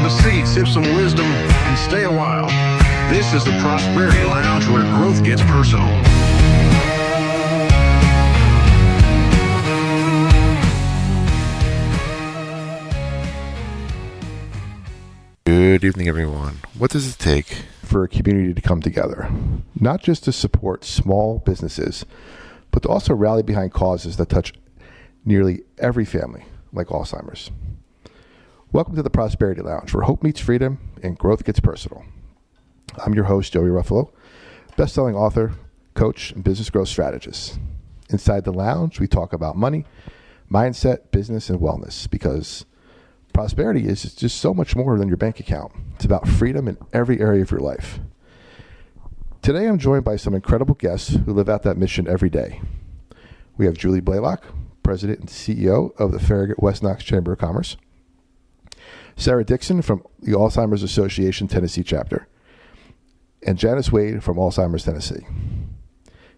Grab a seat, sip some wisdom, and stay a while. This is the Prosperity Lounge, where growth gets personal. Good evening, everyone. What does it take for a community to come together? Not just to support small businesses, but to also rally behind causes that touch nearly every family, like Alzheimer's. Welcome to the Prosperity Lounge, where hope meets freedom and growth gets personal. I'm your host, Joey Ruffalo, best-selling author, coach, and business growth strategist. Inside the lounge, we talk about money, mindset, business, and wellness, because prosperity is just so much more than your bank account. It's about freedom in every area of your life. Today, I'm joined by some incredible guests who live out that mission every day. We have Julie Blaylock, President and CEO of the Farragut West Knox Chamber of Commerce. Sara Dickson from the Alzheimer's Association Tennessee chapter. And Janice Wade from Alzheimer's Tennessee.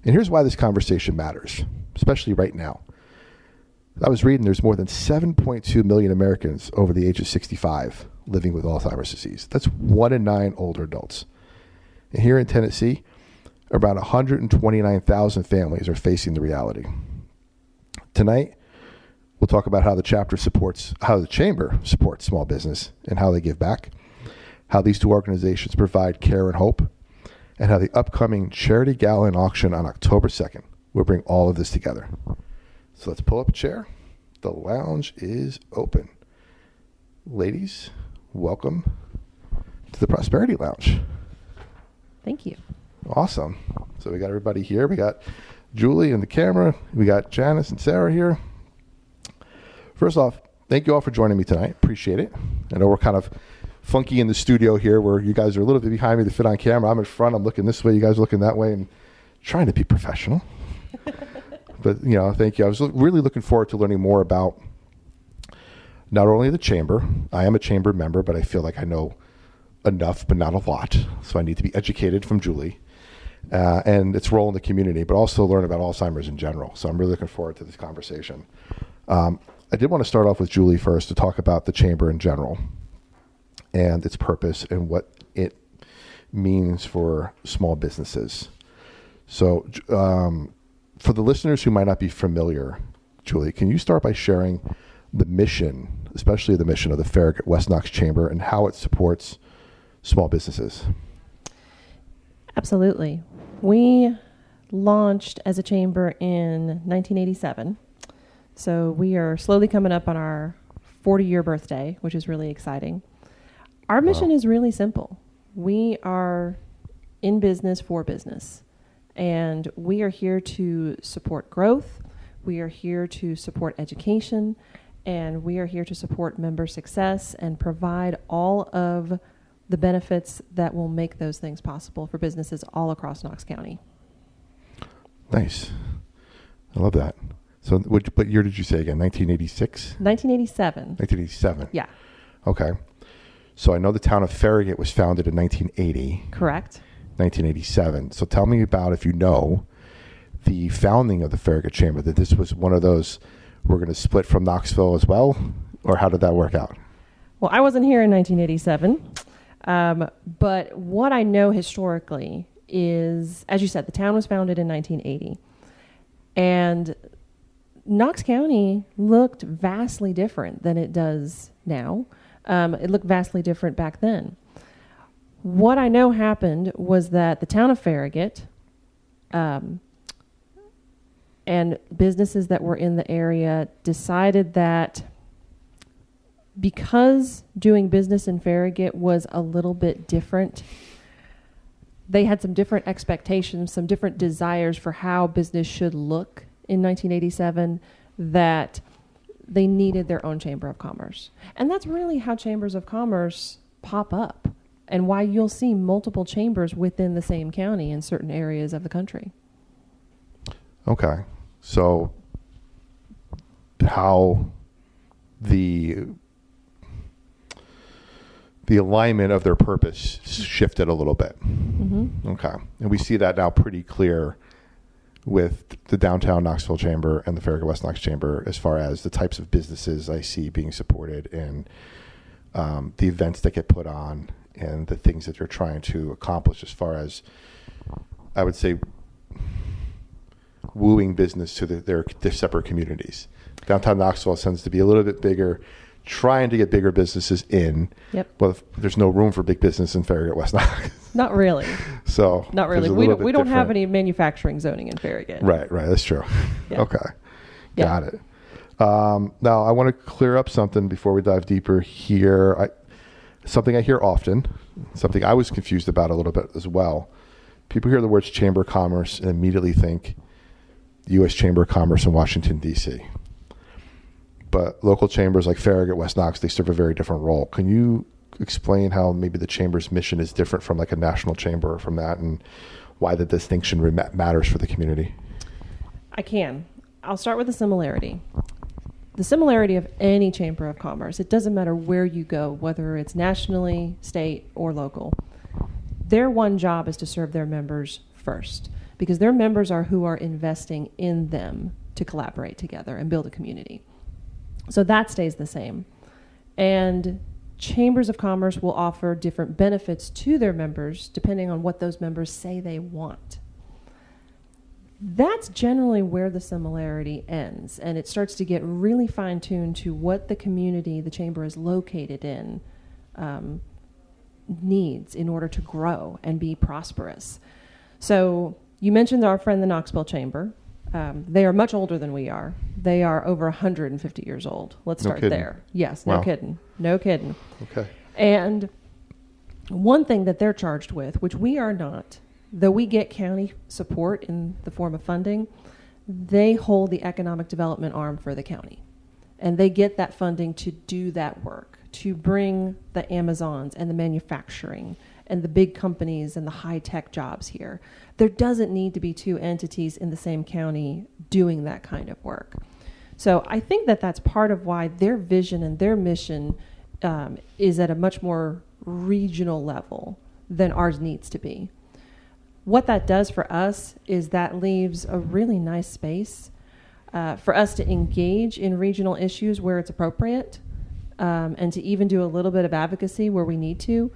And here's why this conversation matters, especially right now. I was reading there's more than 7.2 million Americans over the age of 65 living with Alzheimer's disease. That's 1 in 9 older adults. And here in Tennessee, around 129,000 families are facing the reality. Tonight, we'll talk about how the chamber supports small business and how they give back, how these two organizations provide care and hope, and how the upcoming Charity Gala Auction on October 2nd will bring all of this together. So let's pull up a chair. The lounge is open. Ladies, welcome to the Prosperity Lounge. Thank you. Awesome. So we got everybody here. We got Julie and the camera. We got Janice and Sara here. First off, thank you all for joining me tonight. Appreciate it. I know we're kind of funky in the studio here where you guys are a little bit behind me to fit on camera. I'm in front. I'm looking this way. You guys are looking that way and trying to be professional. But, thank you. I was really looking forward to learning more about not only the chamber. I am a chamber member, but I feel like I know enough, but not a lot. So I need to be educated from Julie and its role in the community, but also learn about Alzheimer's in general. So I'm really looking forward to this conversation. I did want to start off with Julie first to talk about the chamber in general and its purpose and what it means for small businesses. So, for the listeners who might not be familiar, Julie, can you start by sharing the mission, especially the mission of the Farragut West Knox Chamber and how it supports small businesses? Absolutely. We launched as a chamber in 1987. So we are slowly coming up on our 40-year birthday, which is really exciting. Our mission is really simple. We are in business for business. And we are here to support growth, we are here to support education, and we are here to support member success and provide all of the benefits that will make those things possible for businesses all across Knox County. Nice. I love that. So what year did you say again? 1986? 1987. 1987. Yeah. Okay. So I know the town of Farragut was founded in 1980. Correct. 1987. So tell me about, if you know, the founding of the Farragut Chamber, that this was one of those, we're going to split from Knoxville as well, or how did that work out? Well, I wasn't here in 1987, but what I know historically is, as you said, the town was founded in 1980, and Knox County looked vastly different than it does now. It looked vastly different back then. What I know happened was that the town of Farragut and businesses that were in the area decided that because doing business in Farragut was a little bit different, they had some different expectations, some different desires for how business should look in 1987, that they needed their own chamber of commerce. And that's really how chambers of commerce pop up, and why you'll see multiple chambers within the same county in certain areas of the country. Okay. So how the alignment of their purpose shifted a little bit. Mm-hmm. Okay. And we see that now pretty clear with the downtown Knoxville Chamber and the Farragut West Knox Chamber as far as the types of businesses I see being supported and the events that get put on and the things that they're trying to accomplish as far as, I would say, wooing business to their separate communities. Downtown Knoxville tends to be a little bit bigger, trying to get bigger businesses in. Yep. But there's no room for big business in Farragut, West Knox. Not really. So not really. We don't have any manufacturing zoning in Farragut. Right. That's true. Yeah. Okay. Got it. Now I want to clear up something before we dive deeper here. Something I hear often, something I was confused about a little bit as well. People hear the words Chamber of Commerce and immediately think U.S. Chamber of Commerce in Washington, D.C. But local chambers like Farragut, West Knox, they serve a very different role. Can you explain how maybe the chamber's mission is different from like a national chamber from that, and why the distinction matters for the community? I can. I'll start with the similarity. The similarity of any chamber of commerce, it doesn't matter where you go, whether it's nationally, state, or local. Their one job is to serve their members first, because their members are who are investing in them to collaborate together and build a community. So that stays the same. And chambers of commerce will offer different benefits to their members depending on what those members say they want. That's generally where the similarity ends, and it starts to get really fine-tuned to what the community the chamber is located in needs in order to grow and be prosperous. So you mentioned our friend the Knoxville Chamber. They are much older than we are. They are over 150 years old. Let's start there. Yes, wow. No kidding. Okay. And one thing that they're charged with, which we are not, though we get county support in the form of funding, they hold the economic development arm for the county. And they get that funding to do that work, to bring the Amazons and the manufacturing and the big companies and the high-tech jobs here. There doesn't need to be two entities in the same county doing that kind of work. So I think that that's part of why their vision and their mission is at a much more regional level than ours needs to be. What that does for us is that leaves a really nice space for us to engage in regional issues where it's appropriate, and to even do a little bit of advocacy where we need to,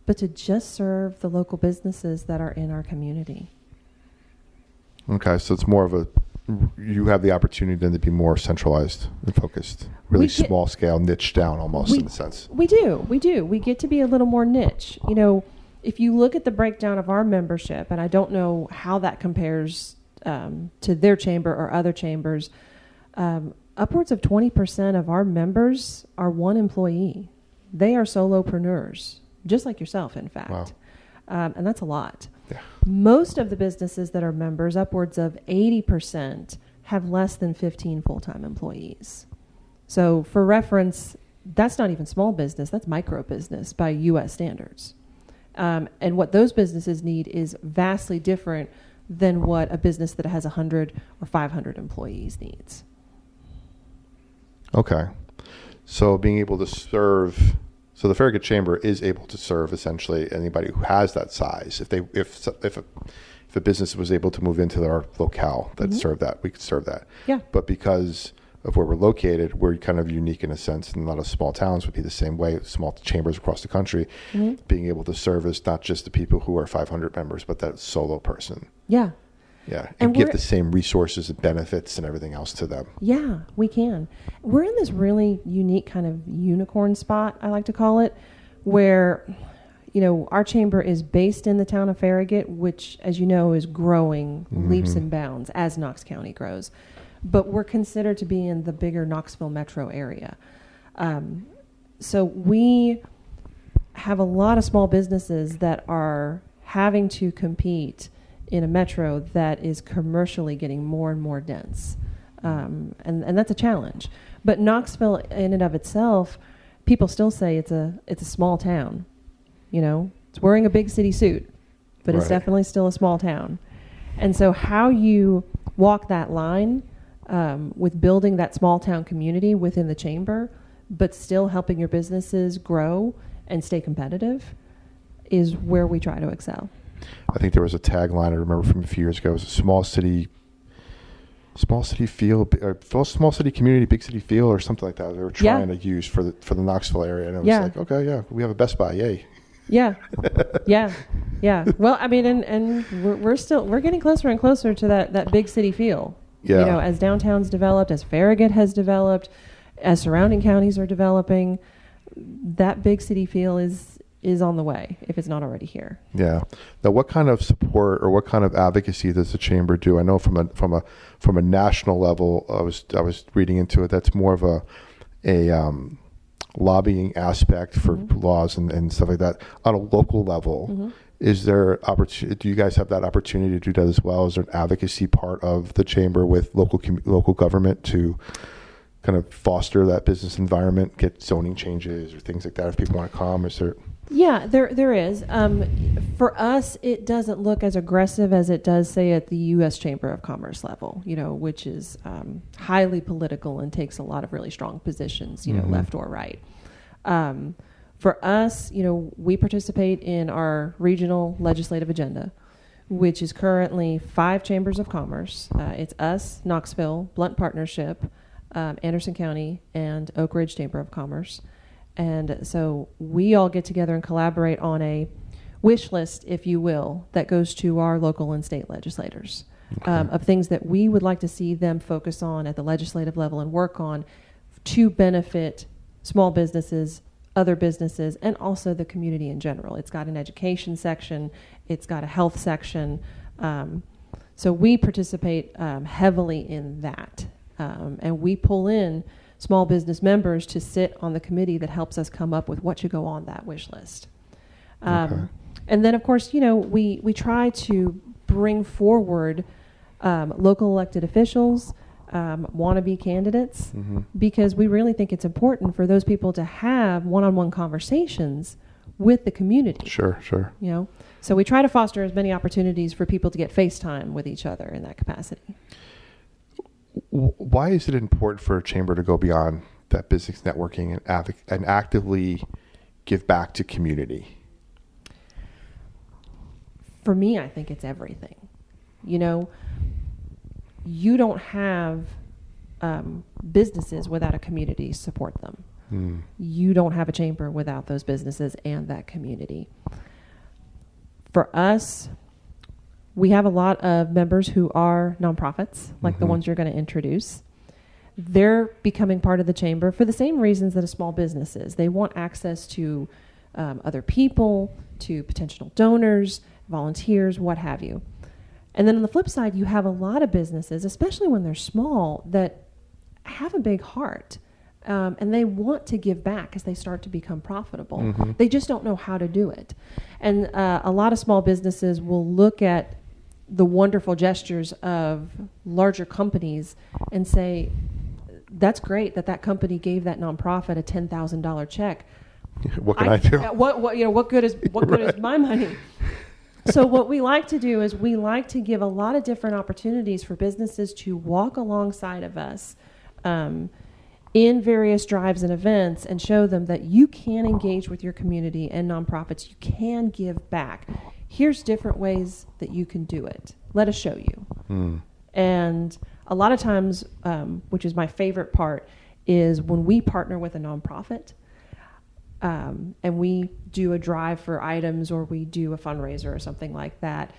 but to just serve the local businesses that are in our community. Okay, so it's more of you have the opportunity then to be more centralized and focused, really small scale, niche down almost in a sense. We do. We get to be a little more niche. You know, if you look at the breakdown of our membership, and I don't know how that compares to their chamber or other chambers, upwards of 20% of our members are one employee. They are solopreneurs, just like yourself, in fact. Wow. And that's a lot. Yeah. Most of the businesses that are members, upwards of 80%, have less than 15 full-time employees. So for reference, that's not even small business, that's micro business by U.S. standards. And what those businesses need is vastly different than what a business that has 100 or 500 employees needs. Okay. So being able to serve... So the Farragut Chamber is able to serve essentially anybody who has that size. If a business was able to move into our locale that served that, we could serve that. Yeah. But because of where we're located, we're kind of unique in a sense, and a lot of small towns would be the same way. Small chambers across the country, being able to service not just the people who are 500 members, but that solo person. Yeah. Yeah, and give the same resources and benefits and everything else to them. Yeah, we can. We're in this really unique kind of unicorn spot, I like to call it, where, you know, our chamber is based in the town of Farragut, which, as you know, is growing leaps and bounds as Knox County grows. But we're considered to be in the bigger Knoxville metro area. So we have a lot of small businesses that are having to compete in a metro that is commercially getting more and more dense. And that's a challenge. But Knoxville in and of itself, people still say it's a small town. You know, it's wearing a big city suit, but it's definitely still a small town. And so how you walk that line with building that small town community within the chamber, but still helping your businesses grow and stay competitive is where we try to excel. I think there was a tagline I remember from a few years ago. It was a small city small city feel, or small city community, big city feel, or something like that. They were trying to use for the Knoxville area, and it was like, okay, yeah, we have a Best Buy, yay. Yeah, yeah. Well, I mean, and we're getting closer and closer to that big city feel. Yeah. You know, as downtown's developed, as Farragut has developed, as surrounding counties are developing, that big city feel is on the way, if it's not already here. Yeah. Now, what kind of support or what kind of advocacy does the chamber do? I know from a national level, I was reading into it. That's more of a lobbying aspect for laws and stuff like that. On a local level, is there opportunity? Do you guys have that opportunity to do that as well? Is there an advocacy part of the chamber with local government to kind of foster that business environment, get zoning changes or things like that if people want to come? Is there? Yeah, there is. For us, it doesn't look as aggressive as it does, say, at the U.S. Chamber of Commerce level, which is highly political and takes a lot of really strong positions, left or right. For us, we participate in our regional legislative agenda, which is currently 5 chambers of commerce. It's us, Knoxville, Blunt Partnership, Anderson County, and Oak Ridge Chamber of Commerce. And so we all get together and collaborate on a wish list, if you will, that goes to our local and state legislators of things that we would like to see them focus on at the legislative level and work on to benefit small businesses, other businesses, and also the community in general. It's got an education section. It's got a health section. So we participate heavily in that. And we pull in small business members to sit on the committee that helps us come up with what should go on that wish list. And then, of course, we try to bring forward local elected officials, wannabe candidates, because we really think it's important for those people to have one-on-one conversations with the community. Sure. So we try to foster as many opportunities for people to get FaceTime with each other in that capacity. Why is it important for a chamber to go beyond that business networking and actively give back to community? For me, I think it's everything. You don't have businesses without a community to support them. You don't have a chamber without those businesses and that community. For us, we have a lot of members who are nonprofits, like the ones you're going to introduce. They're becoming part of the chamber for the same reasons that a small business is. They want access to other people, to potential donors, volunteers, what have you. And then on the flip side, you have a lot of businesses, especially when they're small, that have a big heart. And they want to give back as they start to become profitable. They just don't know how to do it. And a lot of small businesses will look at the wonderful gestures of larger companies and say, that's great that company gave that nonprofit a $10,000 check. What can I do? What good is my money? So what we like to do is we like to give a lot of different opportunities for businesses to walk alongside of us in various drives and events and show them that you can engage with your community and nonprofits. You can give back. Here's different ways that you can do it. Let us show you. And a lot of times, which is my favorite part, is when we partner with a nonprofit and we do a drive for items or we do a fundraiser or something like that,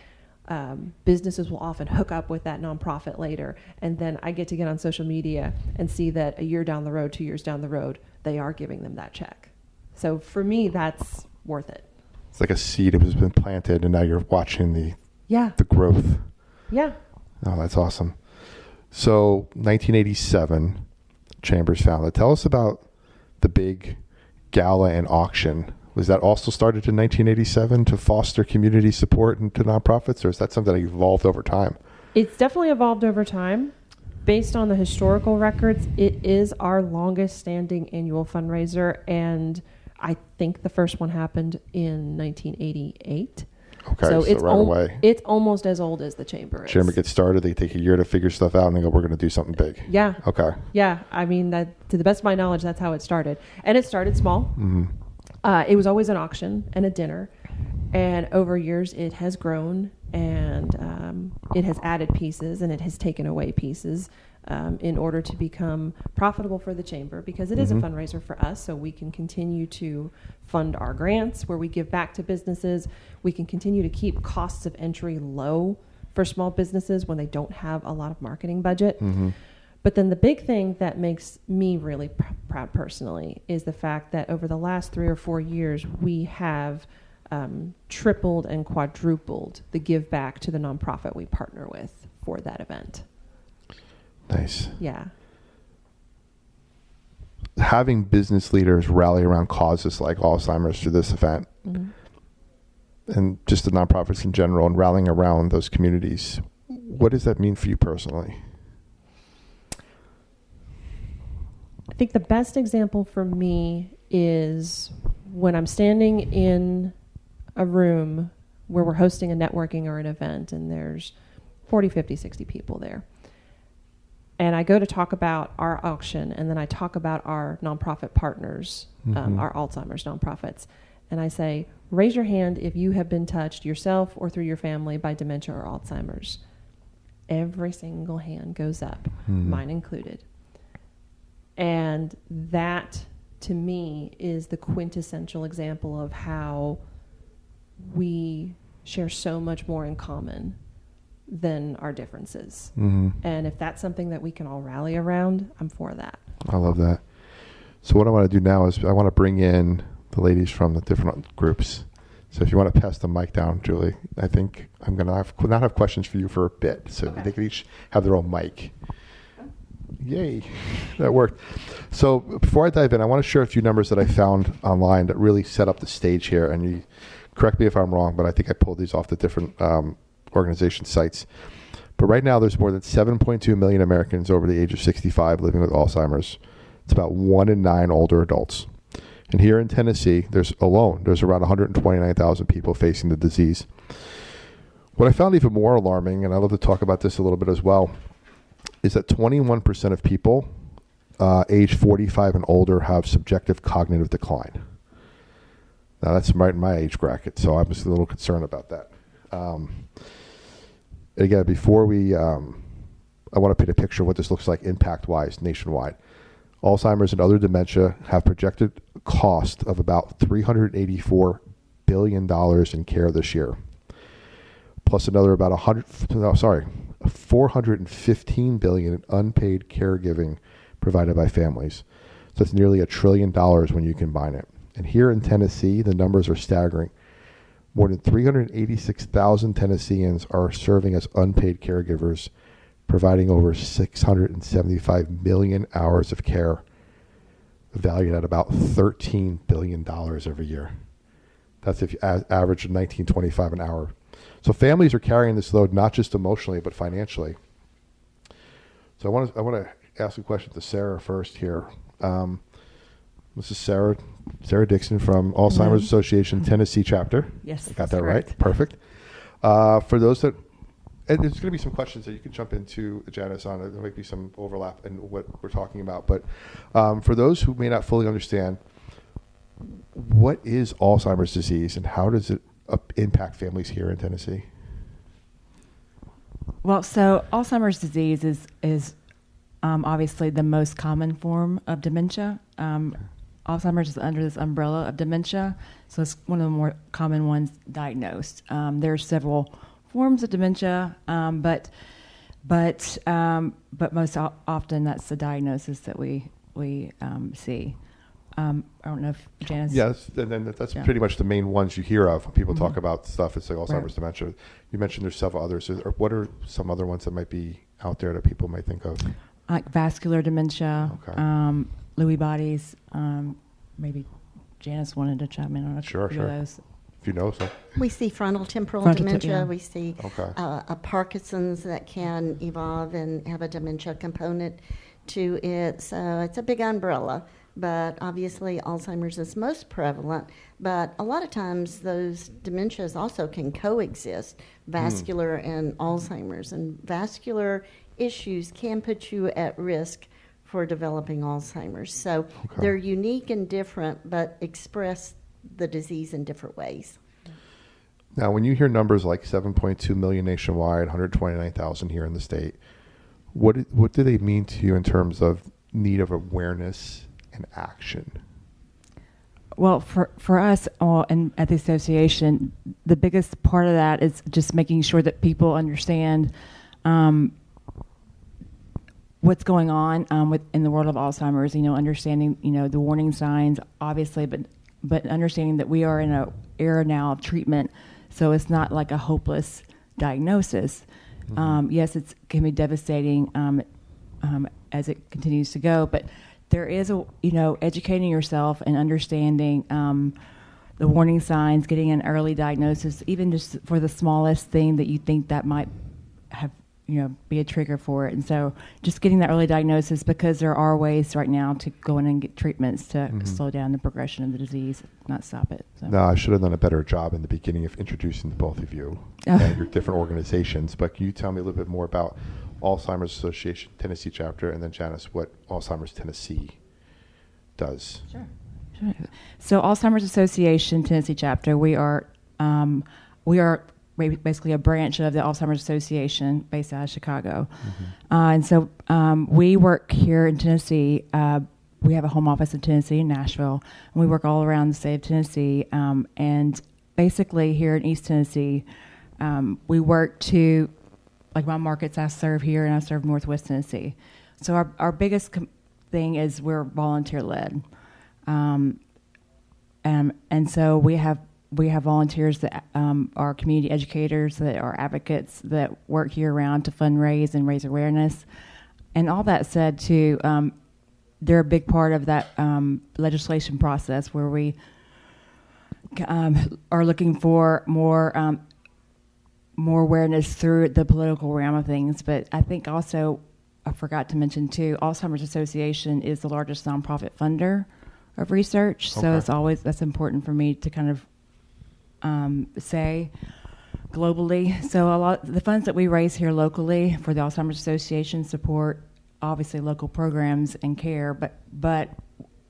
businesses will often hook up with that nonprofit later. And then I get to get on social media and see that a year down the road, 2 years down the road, they are giving them that check. So for me, that's worth it. It's like a seed that has been planted, and now you're watching the growth. Yeah. Oh, that's awesome. So 1987, Chambers founded. Tell us about the big gala and auction. Was that also started in 1987 to foster community support and to nonprofits, or is that something that evolved over time? It's definitely evolved over time. Based on the historical records, it is our longest standing annual fundraiser, and I think the first one happened in 1988. Okay, so it's right away. It's almost as old as the chamber is. Chamber gets started, they take a year to figure stuff out, and they go, we're going to do something big. Yeah. Okay. Yeah, I mean, that, to the best of my knowledge, that's how it started. And it started small. It was always an auction and a dinner. And over years, it has grown. And it has added pieces and it has taken away pieces in order to become profitable for the chamber, because it is a fundraiser for us, so we can continue to fund our grants where we give back to businesses. We can continue to keep costs of entry low for small businesses when they don't have a lot of marketing budget. But then the big thing that makes me really proud personally is the fact that over the last 3 or 4 years, we have tripled and quadrupled the give back to the nonprofit we partner with for that event. Nice. Yeah. Having business leaders rally around causes like Alzheimer's through this event, and just the nonprofits in general, and rallying around those communities, what does that mean for you personally? I think the best example for me is when I'm standing in a room where we're hosting a networking or an event, and there's 40, 50, 60 people there. And I go to talk about our auction, and then I talk about our nonprofit partners, our Alzheimer's nonprofits. And I say, raise your hand if you have been touched yourself or through your family by dementia or Alzheimer's. Every single hand goes up, mine included. And that, to me, is the quintessential example of how we share so much more in common than our differences. And if that's something that we can all rally around, I'm for that. I love that. So what I want to do now is I want to bring in the ladies from the different groups. So if you want to pass the mic down, Julie, I think I'm going to not have questions for you for a bit. So they can each have their own mic. Yay, that worked. So before I dive in, I want to share a few numbers that I found online that really set up the stage here. And you correct me if I'm wrong, but I think I pulled these off the different organization sites. But right now, there's more than 7.2 million Americans over the age of 65 living with Alzheimer's. It's about 1 in 9 older adults. And here in Tennessee, there's around 129,000 people facing the disease. What I found even more alarming, and I'd love to talk about this a little bit as well, is that 21% of people age 45 and older have subjective cognitive decline. Now, that's right in my age bracket, so I'm just a little concerned about that. Again, before we, I want to paint a picture of what this looks like impact-wise nationwide. Alzheimer's and other dementia have projected cost of about $384 billion in care this year, plus another about $415 billion in unpaid caregiving provided by families. So it's nearly $1 trillion when you combine it. And here in Tennessee, the numbers are staggering. More than 386,000 Tennesseans are serving as unpaid caregivers, providing over 675 million hours of care, valued at about $13 billion every year. That's if you average $19.25 an hour. So families are carrying this load not just emotionally but financially. So I want to ask a question to Sara first here. This is Sara Dickson from Alzheimer's Association Tennessee chapter. Yes, I got that correct. right. Perfect. For those that, and there's going to be some questions that you can jump into, Janice, on. There might be some overlap in what we're talking about. But for those who may not fully understand, what is Alzheimer's disease and how does it impact families here in Tennessee? Well, so Alzheimer's disease is obviously the most common form of dementia. Alzheimer's is under this umbrella of dementia, so it's one of the more common ones diagnosed. There are several forms of dementia, but most often that's the diagnosis that we see. I don't know if Janice. Yes, and then that's pretty much the main ones you hear of when people talk about stuff. It's like Alzheimer's dementia. You mentioned there's several others. What are some other ones that might be out there that people might think of? Like vascular dementia, Lewy bodies. Maybe Janice wanted to chime in on a few of those. If you know so. We see frontal temporal dementia. We see a Parkinson's that can evolve and have a dementia component to it. So it's a big umbrella. But obviously Alzheimer's is most prevalent. But a lot of times those dementias also can coexist, vascular and Alzheimer's. And vascular issues can put you at risk for developing Alzheimer's. So they're unique and different, but express the disease in different ways. Now, when you hear numbers like 7.2 million nationwide, 129,000 here in the state, what do they mean to you in terms of need of awareness and action? Well, for us and at the association, the biggest part of that is just making sure that people understand what's going on in the world of Alzheimer's. Understanding the warning signs, obviously, but understanding that we are in an era now of treatment, so it's not like a hopeless diagnosis. Mm-hmm. Yes, it can be devastating as it continues to go, but there is educating yourself and understanding the warning signs, getting an early diagnosis, even just for the smallest thing that you think that might have, be a trigger for it. And so just getting that early diagnosis, because there are ways right now to go in and get treatments to slow down the progression of the disease, not stop it. So. No, I should have done a better job in the beginning of introducing both of you and your different organizations. But can you tell me a little bit more about Alzheimer's Association Tennessee chapter, and then Janice, what Alzheimer's Tennessee does? Sure. So Alzheimer's Association Tennessee chapter, we are basically a branch of the Alzheimer's Association based out of Chicago. Mm-hmm. And so we work here in Tennessee. We have a home office in Tennessee and Nashville, and we work all around the state of Tennessee. And basically here in East Tennessee, we work to, like my markets I serve here, and I serve Northwest Tennessee. So our biggest thing is we're volunteer-led. And so we have volunteers that are community educators, that are advocates, that work year-round to fundraise and raise awareness. And all that said, too, they're a big part of that legislation process where we are looking for more awareness through the political realm of things. But I think also, I forgot to mention, too, Alzheimer's Association is the largest nonprofit funder of research. Okay. So that's important for me to kind of say globally. So a lot the funds that we raise here locally for the Alzheimer's Association support obviously local programs and care, but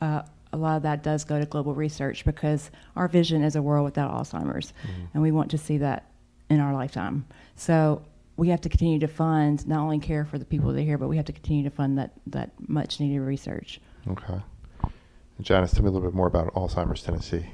a lot of that does go to global research, because our vision is a world without Alzheimer's, and we want to see that in our lifetime. So we have to continue to fund not only care for the people that are here, but we have to continue to fund that much needed research. Okay. And Janice, tell me a little bit more about Alzheimer's Tennessee.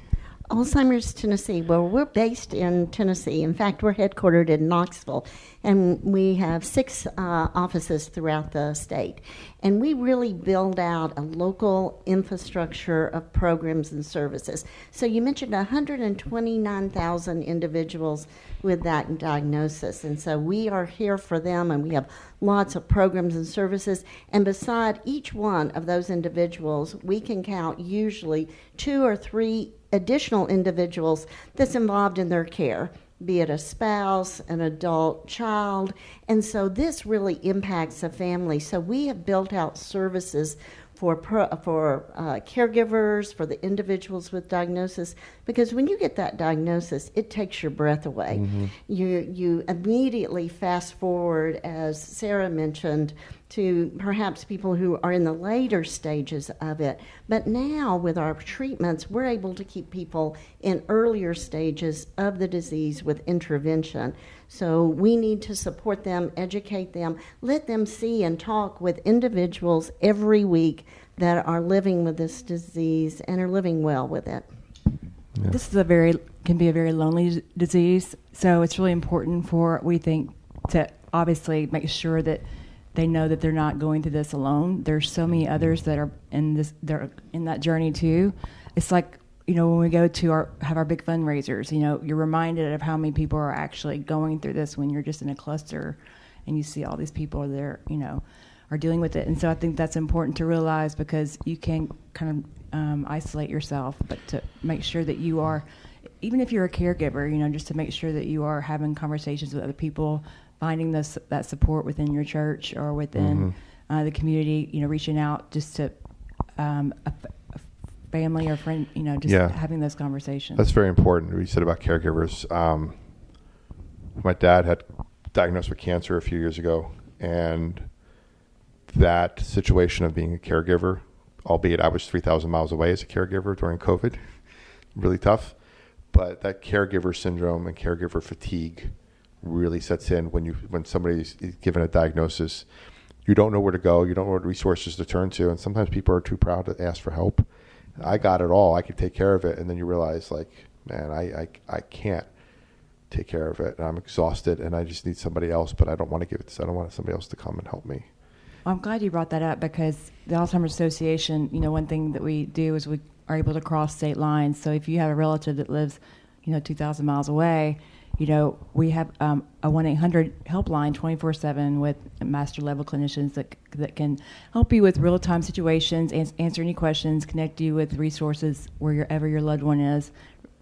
Alzheimer's Tennessee. Well, we're based in Tennessee. In fact, we're headquartered in Knoxville, and we have 6 offices throughout the state. And we really build out a local infrastructure of programs and services. So you mentioned 129,000 individuals with that diagnosis. And so we are here for them, and we have lots of programs and services. And beside each one of those individuals, we can count usually 2 or 3 additional individuals that's involved in their care, be it a spouse, an adult child. And so this really impacts a family. So we have built out services for caregivers, for the individuals with diagnosis, because when you get that diagnosis, it takes your breath away. Mm-hmm. You immediately fast forward, as Sara mentioned, to perhaps people who are in the later stages of it. But now with our treatments, we're able to keep people in earlier stages of the disease with intervention. So we need to support them, educate them, let them see and talk with individuals every week that are living with this disease and are living well with it. Yeah. This is can be a very lonely disease, so it's really important we think, to obviously make sure that they know that they're not going through this alone. There's so many others that are they're in that journey too. It's like, when we go to have our big fundraisers, you're reminded of how many people are actually going through this when you're just in a cluster and you see all these people that are dealing with it. And so I think that's important to realize, because you can kind of isolate yourself, but to make sure that you are, even if you're a caregiver, just to make sure that you are having conversations with other people, finding that support within your church or within the community, reaching out just to a family or friend, having those conversations. That's very important. What you said about caregivers. My dad had diagnosed with cancer a few years ago, and that situation of being a caregiver, albeit I was 3,000 miles away as a caregiver during COVID, really tough. But that caregiver syndrome and caregiver fatigue really sets in when somebody's given a diagnosis. You don't know where to go. You don't know what resources to turn to. And sometimes people are too proud to ask for help. I got it all. I could take care of it. And then you realize, like, man, I can't take care of it. And I'm exhausted and I just need somebody else, but I don't want to give it to, I don't want somebody else to come and help me. I'm glad you brought that up, because the Alzheimer's Association, one thing that we do is we are able to cross state lines. So if you have a relative that lives, 2,000 miles away, we have a 1-800 helpline 24/7 with master level clinicians that can help you with real time situations, answer any questions, connect you with resources wherever your loved one is,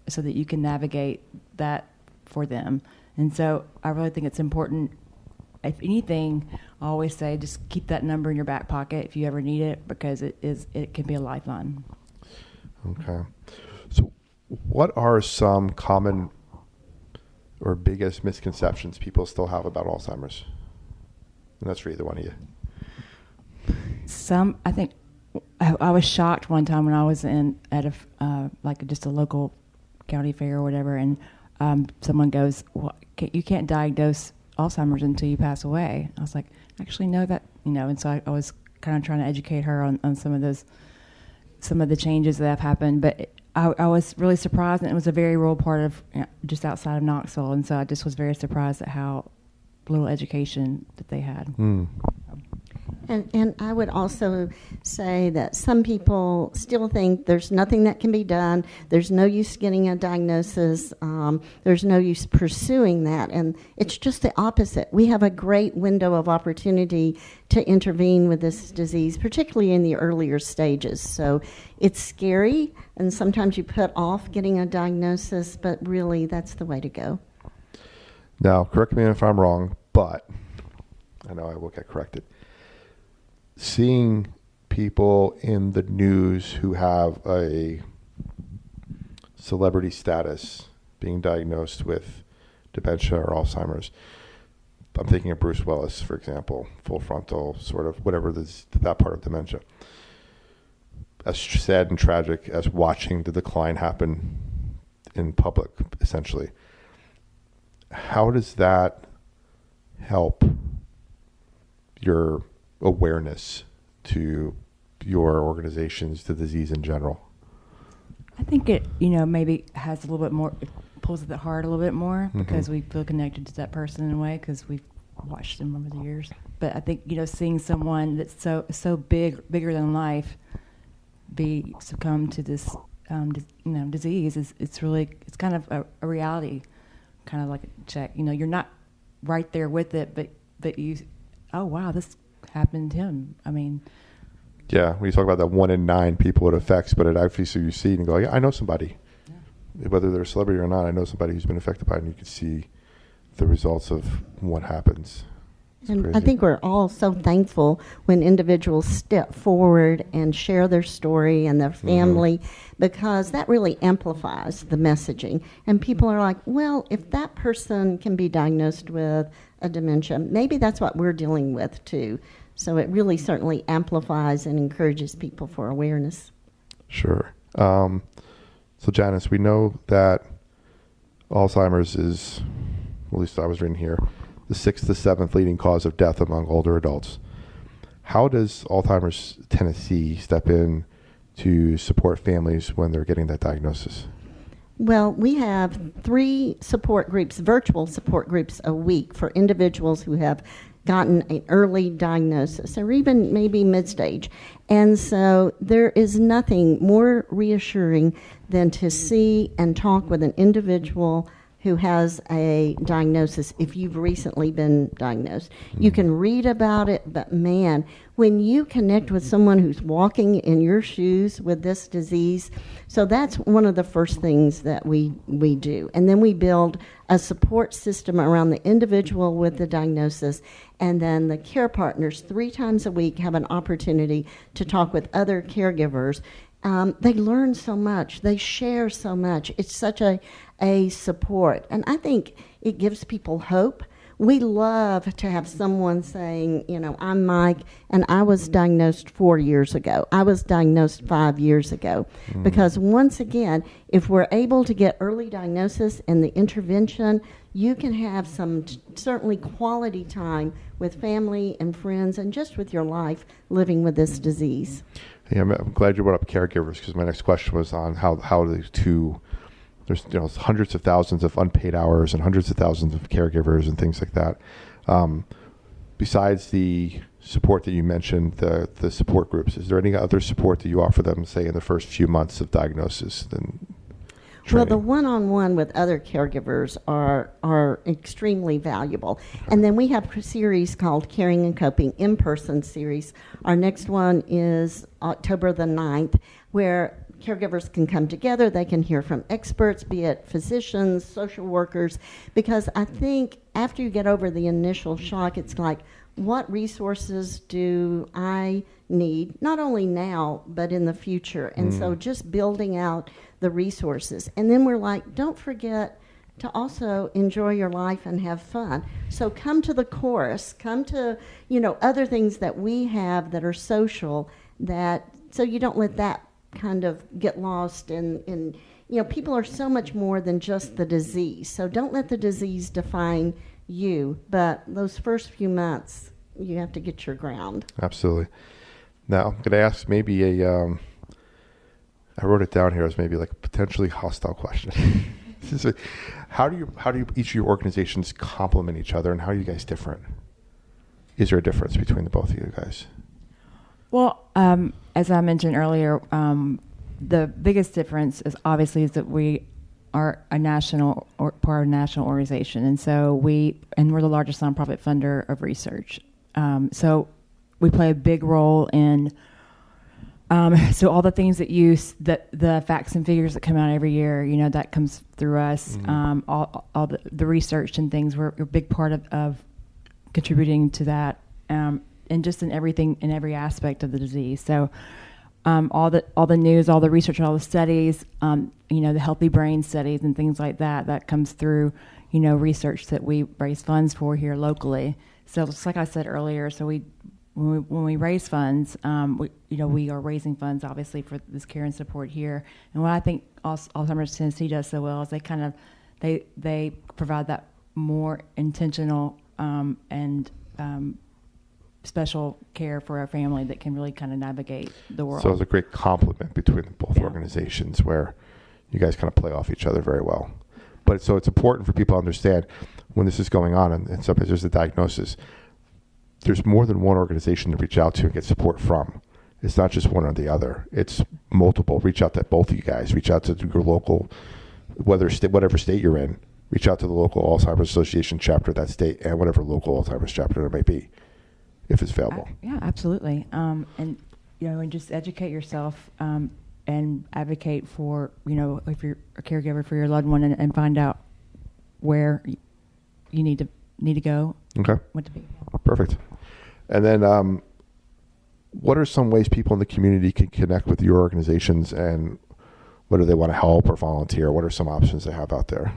so that you can navigate that for them. And so I really think it's important. If anything, I always say just keep that number in your back pocket if you ever need it, because it can be a lifeline. Okay. So what are some common or biggest misconceptions people still have about Alzheimer's? And that's for either one of you. I think I was shocked one time when I was at just a local county fair or whatever, and someone goes, "Well, you can't diagnose Alzheimer's until you pass away." I was like, "Actually, no, that." And so I was kind of trying to educate her on some of the changes that have happened, but I was really surprised, and it was a very rural part of just outside of Knoxville, and so I just was very surprised at how little education that they had. And I would also say that some people still think there's nothing that can be done. There's no use getting a diagnosis. There's no use pursuing that. And it's just the opposite. We have a great window of opportunity to intervene with this disease, particularly in the earlier stages. So it's scary, and sometimes you put off getting a diagnosis, but really that's the way to go. Now, correct me if I'm wrong, but I know I will get corrected. Seeing people in the news who have a celebrity status being diagnosed with dementia or Alzheimer's. I'm thinking of Bruce Willis, for example, full frontal, sort of, whatever that part of dementia. As sad and tragic as watching the decline happen in public, essentially. How does that help your awareness to your organizations, the disease in general? I think it, maybe has a little bit more, it pulls at the heart a little bit more, because we feel connected to that person in a way, because we've watched them over the years. But I think, seeing someone that's so bigger than life, succumb to this, disease it's kind of a reality, kind of like a check. You're not right there with it, but you, oh wow, this happened to him. I mean, yeah, when you talk about that 1 in 9 people it affects, but it obviously you see it and go, yeah, I know somebody. Yeah. Whether they're a celebrity or not, I know somebody who's been affected by it, and you can see the results of what happens. It's and crazy. I think we're all so thankful when individuals step forward and share their story and their family, because that really amplifies the messaging. And people are like, well, if that person can be diagnosed with a dementia, maybe that's what we're dealing with too. So it really certainly amplifies and encourages people for awareness. Sure. So Janice, we know that Alzheimer's is, at least I was reading here, the 6th to 7th leading cause of death among older adults. How does Alzheimer's Tennessee step in to support families when they're getting that diagnosis? Well, we have 3 support groups, virtual support groups a week for individuals who have gotten an early diagnosis or even maybe mid-stage. And so there is nothing more reassuring than to see and talk with an individual who has a diagnosis if you've recently been diagnosed. You can read about it, but man, when you connect with someone who's walking in your shoes with this disease, so that's one of the first things that we do. And then we build a support system around the individual with the diagnosis, and then the care partners 3 times a week have an opportunity to talk with other caregivers. They learn so much. They share so much. It's such a support. And I think it gives people hope we love to have someone saying, I'm Mike, and I was diagnosed 4 years ago. I was diagnosed 5 years ago. Because once again, if we're able to get early diagnosis and the intervention, you can have some certainly quality time with family and friends and just with your life living with this disease. Yeah, I'm glad you brought up caregivers, because my next question was on how the two, there's hundreds of thousands of unpaid hours and hundreds of thousands of caregivers and things like that. Besides the support that you mentioned, the support groups, is there any other support that you offer them, say, in the first few months of diagnosis? Well, the one-on-one with other caregivers are extremely valuable. And then we have a series called Caring and Coping, in-person series. Our next one is October the 9th, where caregivers can come together. They can hear from experts, be it physicians, social workers, because I think after you get over the initial shock, it's like, what resources do I need, not only now, but in the future? And so just building out the resources. And then we're like, don't forget to also enjoy your life and have fun. So come to the chorus, come to, other things that we have that are social, so you don't let that kind of get lost in people are so much more than just the disease. So don't let the disease define you, but those first few months, you have to get your ground. Absolutely. Now, I'm going to ask maybe I wrote it down here as maybe like a potentially hostile question. How do you each of your organizations complement each other, and how are you guys different? Is there a difference between the both of you guys? Well, as I mentioned earlier, the biggest difference is that we are a national part of a national organization, and so we're the largest nonprofit funder of research. So we play a big role in. So all the things that the facts and figures that come out every year, that comes through us. All the research and things, we're a big part of contributing to that, and just in everything, in every aspect of the disease. So all the news, all the research, all the studies, the healthy brain studies and things like that comes through, research that we raise funds for here locally. So just like I said earlier, so when we raise funds, we are raising funds obviously for this care and support here. And what I think Alzheimer's Tennessee does so well is they provide that more intentional and special care for a family that can really kind of navigate the world. So it's a great complement between both organizations, where you guys kind of play off each other very well. But so it's important for people to understand when this is going on, and sometimes there's a diagnosis, there's more than one organization to reach out to and get support from. It's not just one or the other. It's multiple. Reach out to both of you guys. Reach out to your local, whatever state you're in. Reach out to the local Alzheimer's Association chapter of that state, and whatever local Alzheimer's chapter there may be, if it's available. Yeah, absolutely. And just educate yourself and advocate for, if you're a caregiver for your loved one, and find out where you need to go. Okay. What to be. Perfect. And then what are some ways people in the community can connect with your organizations, and whether they want to help or volunteer? What are some options they have out there?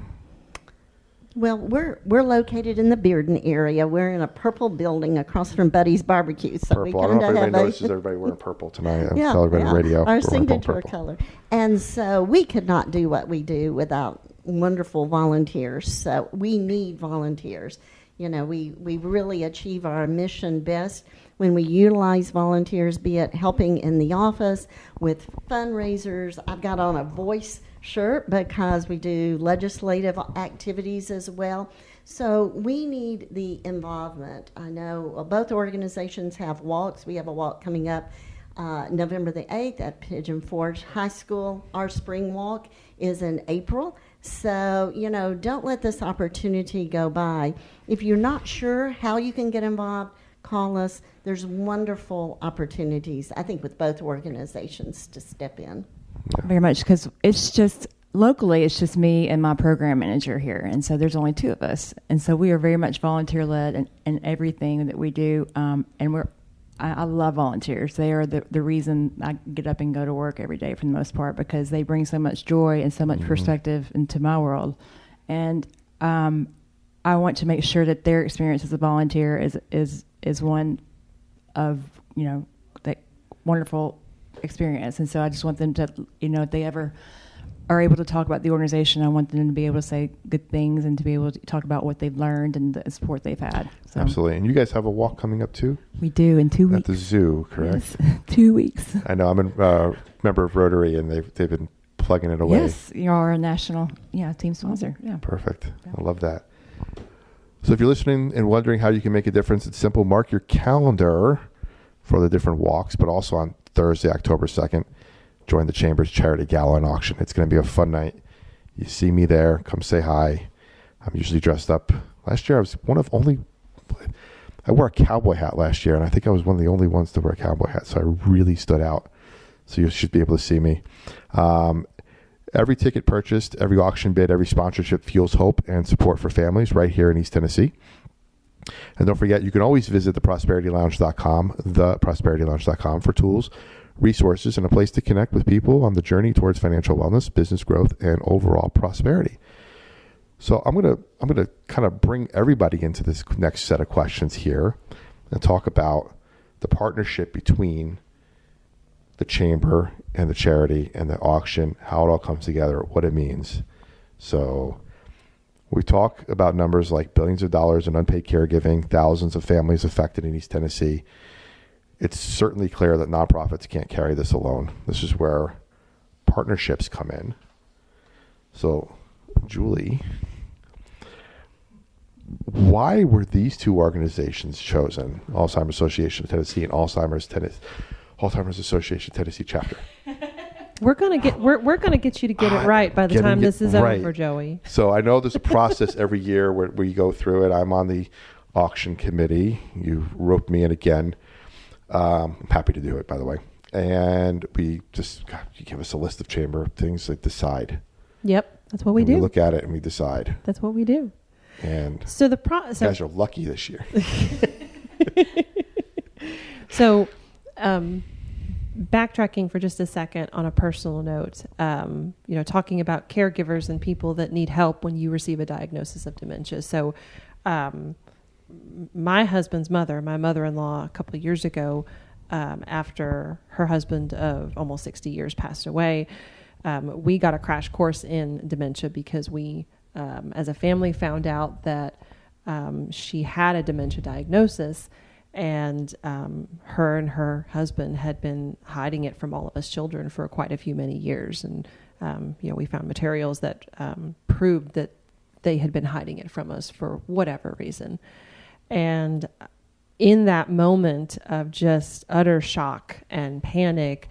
Well, we're located in the Bearden area. We're in a purple building across from Buddy's Barbecue. So Purple. I don't know if everybody notices everybody wearing purple tonight. Yeah, everybody on the radio. Our signature color. And so we could not do what we do without wonderful volunteers. So we need volunteers. We really achieve our mission best when we utilize volunteers, be it helping in the office, with fundraisers. I've got on a voice shirt because we do legislative activities as well. So we need the involvement. I know both organizations have walks. We have a walk coming up November the 8th at Pigeon Forge High School. Our spring walk is in April. So, don't let this opportunity go by. If you're not sure how you can get involved, call us. There's wonderful opportunities, I think, with both organizations to step in. Very much, because it's just me and my program manager here, and so there's only two of us, and so we are very much volunteer-led in everything that we do, and I love volunteers. They are the reason I get up and go to work every day for the most part, because they bring so much joy and so much perspective into my world. And I I want to make sure that their experience as a volunteer is one of, that wonderful experience. And so I just want them to, if they ever are able to talk about the organization, I want them to be able to say good things and to be able to talk about what they've learned and the support they've had. So Absolutely. And you guys have a walk coming up too? We do in 2 weeks. At the zoo, correct? Yes, 2 weeks. I know. I'm a member of Rotary, and they've been plugging it away. Yes, you are a national team sponsor. Yeah. Perfect. Yeah. I love that. So if you're listening and wondering how you can make a difference, it's simple. Mark your calendar for the different walks, but also on Thursday, October 2nd, join the Chamber's Charity Gala Auction. It's going to be a fun night. You see me there. Come say hi. I'm usually dressed up. Last year, I was I wore a cowboy hat last year, and I think I was one of the only ones to wear a cowboy hat, so I really stood out. So you should be able to see me. Every ticket purchased, every auction bid, every sponsorship fuels hope and support for families right here in East Tennessee. And don't forget, you can always visit theprosperitylounge.com for tools, resources, and a place to connect with people on the journey towards financial wellness, business growth, and overall prosperity. So I'm gonna kind of bring everybody into this next set of questions here and talk about the partnership between the chamber and the charity and the auction, how it all comes together, what it means. So we talk about numbers like billions of dollars in unpaid caregiving, thousands of families affected in East Tennessee. It's certainly clear that nonprofits can't carry this alone. This is where partnerships come in. So, Julie, why were these two organizations chosen, Alzheimer's Association of Tennessee and Alzheimer's Association Tennessee chapter? We're gonna get you to get it right by the time this is over, Joey. So I know there's a process every year where you go through it. I'm on the auction committee. You roped me in again. I'm happy to do it, by the way. And we just, you give us a list of chamber things that decide. Yep, that's what we do. We look at it and we decide. That's what we do. And so you guys are lucky this year. So, backtracking for just a second on a personal note, talking about caregivers and people that need help when you receive a diagnosis of dementia. So, my husband's mother, my mother-in-law, a couple of years ago, after her husband of almost 60 years passed away, we got a crash course in dementia because we, as a family, found out that she had a dementia diagnosis, and her and her husband had been hiding it from all of us children for quite a few many years. And, we found materials that proved that they had been hiding it from us for whatever reason. And in that moment of just utter shock and panic,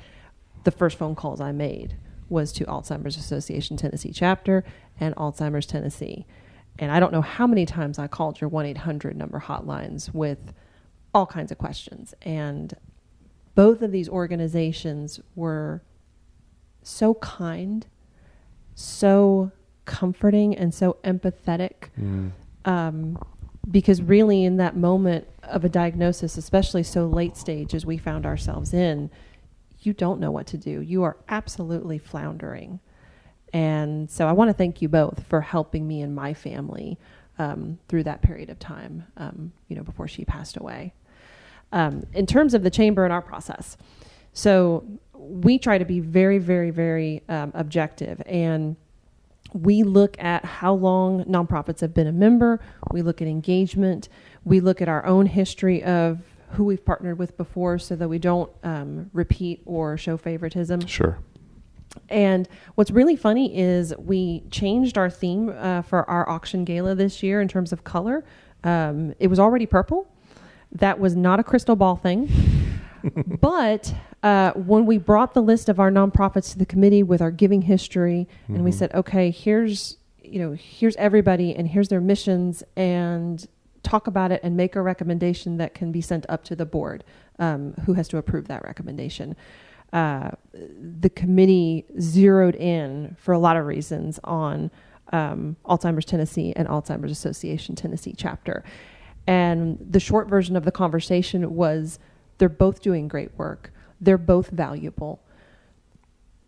the first phone calls I made was to Alzheimer's Association Tennessee chapter and Alzheimer's Tennessee. And I don't know how many times I called your 1-800 number hotlines with all kinds of questions. And both of these organizations were so kind, so comforting, and so empathetic. Because really in that moment of a diagnosis, especially so late stage as we found ourselves in, you don't know what to do. You are absolutely floundering. And so I want to thank you both for helping me and my family through that period of time, before she passed away. In terms of the chamber and our process, so we try to be very, very, very objective, and we look at how long nonprofits have been a member. We look at engagement. We look at our own history of who we've partnered with before so that we don't repeat or show favoritism. Sure. And what's really funny is we changed our theme for our auction gala this year in terms of color. It was already purple. That was not a crystal ball thing. But when we brought the list of our nonprofits to the committee with our giving history, and we said, okay, here's everybody and here's their missions, and talk about it and make a recommendation that can be sent up to the board, who has to approve that recommendation. The committee zeroed in, for a lot of reasons, on Alzheimer's Tennessee and Alzheimer's Association Tennessee chapter. And the short version of the conversation was, they're both doing great work. They're both valuable.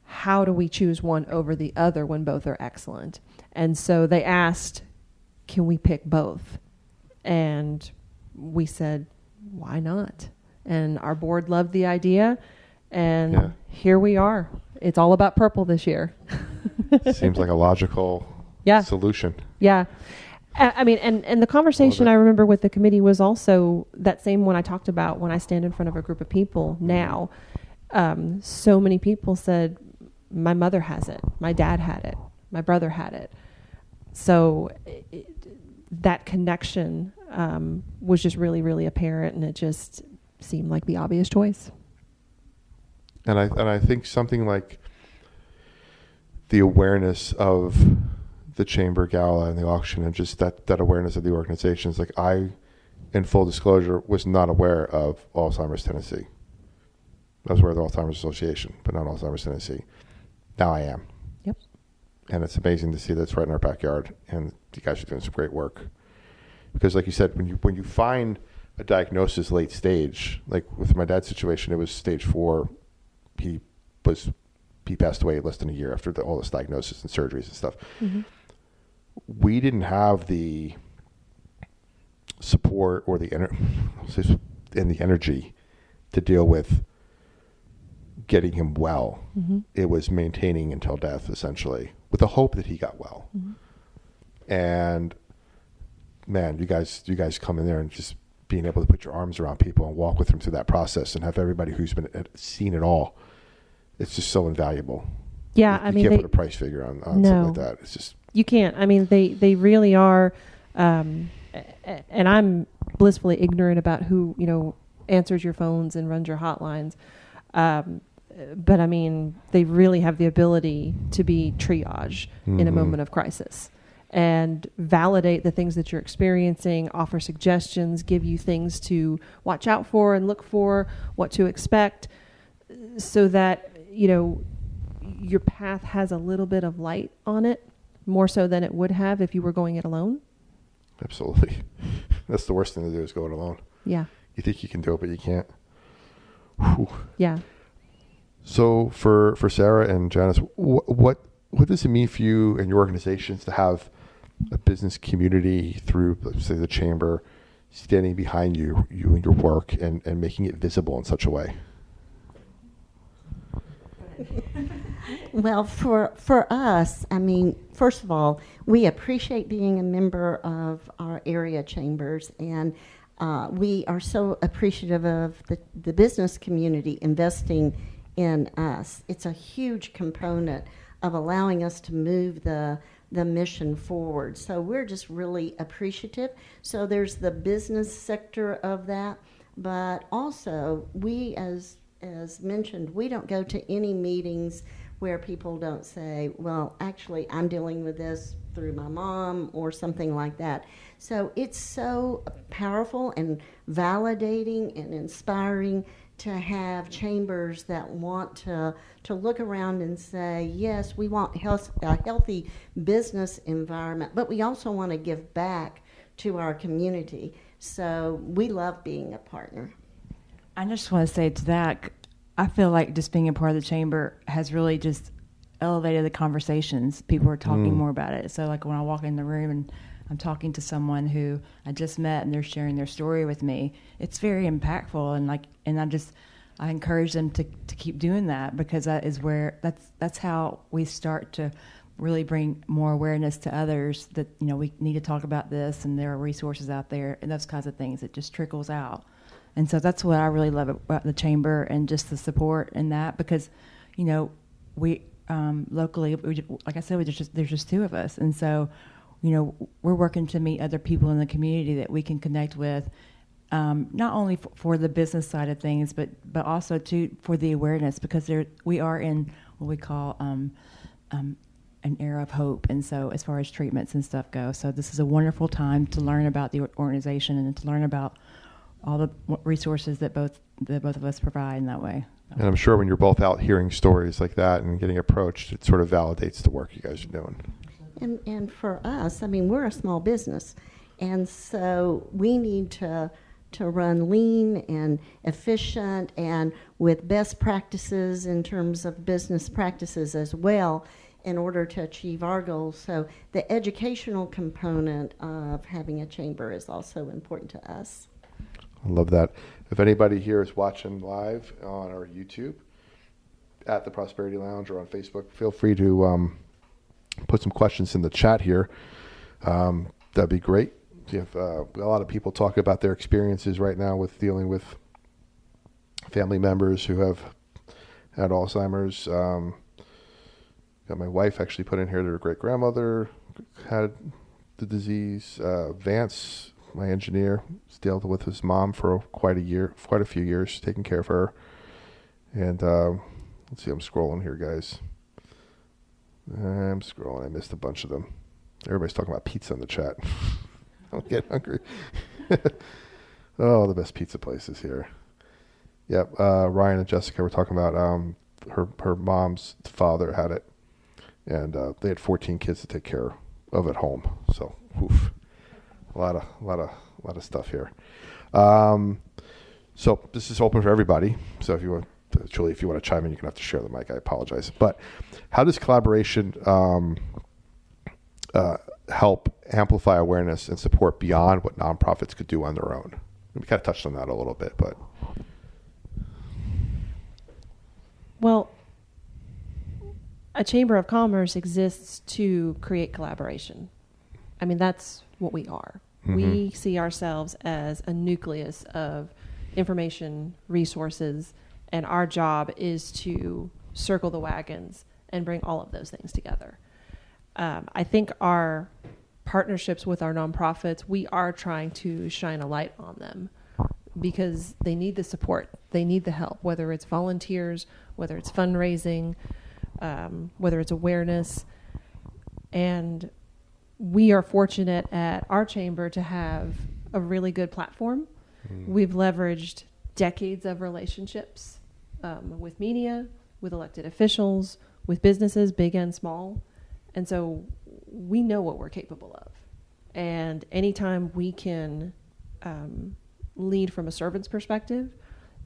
How do we choose one over the other when both are excellent? And so they asked, can we pick both? And we said, why not? And our board loved the idea, and here we are. It's all about purple this year. Seems like a logical solution. Yeah. I mean, and the conversation I remember with the committee was also that same one I talked about when I stand in front of a group of people now. So many people said, my mother has it, my dad had it, my brother had it. So that connection was just really, really apparent, and it just seemed like the obvious choice. And I think something like the awareness of the Chamber Gala and the auction, and just that awareness of the organizations. Like, I, in full disclosure, was not aware of Alzheimer's Tennessee. I was aware of the Alzheimer's Association, but not Alzheimer's Tennessee. Now I am. Yep. And it's amazing to see that's right in our backyard, and you guys are doing some great work. Because, like you said, when you find a diagnosis late stage, like with my dad's situation, it was stage 4. He passed away less than a year after all this diagnosis and surgeries and stuff. Mm-hmm. We didn't have the support or the energy to deal with getting him well. Mm-hmm. It was maintaining until death, essentially, with the hope that he got well. Mm-hmm. And man, you guys come in there and just being able to put your arms around people and walk with them through that process, and have everybody who's seen it all. It's just so invaluable. Yeah, you can't put a price figure on something like that. It's just, you can't. I mean, they really are. And I'm blissfully ignorant about who answers your phones and runs your hotlines. But I mean, they really have the ability to be triage in a moment of crisis, and validate the things that you're experiencing, offer suggestions, give you things to watch out for and look for, what to expect, so that your path has a little bit of light on it, more so than it would have if you were going it alone. Absolutely. That's the worst thing to do, is go it alone. Yeah. You think you can do it, but you can't. Whew. Yeah. So for Sara and Janice, what does it mean for you and your organizations to have a business community through, let's say, the Chamber standing behind you and your work, and making it visible in such a way? Well, for us, I mean, first of all, we appreciate being a member of our area chambers, and we are so appreciative of the business community investing in us. It's a huge component of allowing us to move the mission forward. So we're just really appreciative. So there's the business sector of that, but also we, as mentioned, we don't go to any meetings where people don't say, well, actually, I'm dealing with this through my mom or something like that. So it's so powerful and validating and inspiring to have chambers that want to look around and say, yes, we want a healthy business environment, but we also want to give back to our community. So we love being a partner. I just want to say to that, I feel like just being a part of the chamber has really just elevated the conversations. People are talking more about it. So like when I walk in the room and I'm talking to someone who I just met and they're sharing their story with me, it's very impactful. And I encourage them to keep doing that, because that is where that's how we start to really bring more awareness to others that, we need to talk about this, and there are resources out there and those kinds of things. It just trickles out. And so that's what I really love about the chamber, and just the support in that, because, we locally, like I said, there's just 2 of us. And so, we're working to meet other people in the community that we can connect with, not only for the business side of things, but also for the awareness, because we are in what we call an era of hope. And so as far as treatments and stuff go, so this is a wonderful time to learn about the organization and to learn about all the resources that both of us provide in that way. And I'm sure when you're both out hearing stories like that and getting approached, it sort of validates the work you guys are doing. And for us, I mean, we're a small business, and so we need to run lean and efficient and with best practices in terms of business practices as well. in order to achieve our goals. So the educational component of having a chamber is also important to us. I love that. If anybody here is watching live on our YouTube at the Prosperity Lounge or on Facebook, feel free to put some questions in the chat here. That'd be great. You have a lot of people talking about their experiences right now with dealing with family members who have had Alzheimer's. Got my wife actually put in here that her great-grandmother had the disease. Vance, my engineer, has dealt with his mom for quite a few years, taking care of her. And let's see, I'm scrolling here, guys. I'm scrolling. I missed a bunch of them. Everybody's talking about pizza in the chat. Don't get hungry. Oh, the best pizza places here. Yep. Ryan and Jessica were talking about her mom's father had it, and they had 14 kids to take care of at home. So, oof, a lot of stuff here. So this is open for everybody. So if you want, Julie, if you want to chime in, you're gonna have to share the mic. I apologize. But how does collaboration help amplify awareness and support beyond what nonprofits could do on their own? We kind of touched on that a little bit, but. Well, a chamber of commerce exists to create collaboration. I mean, that's what we are. Mm-hmm. We see ourselves as a nucleus of information, resources, and our job is to circle the wagons and bring all of those things together. I think our partnerships with our nonprofits, we are trying to shine a light on them because they need the support. They need the help, whether it's volunteers, whether it's fundraising, whether it's awareness. And we are fortunate at our chamber to have a really good platform. We've leveraged decades of relationships with media, with elected officials, with businesses, big and small. And so we know what we're capable of. And anytime we can lead from a servant's perspective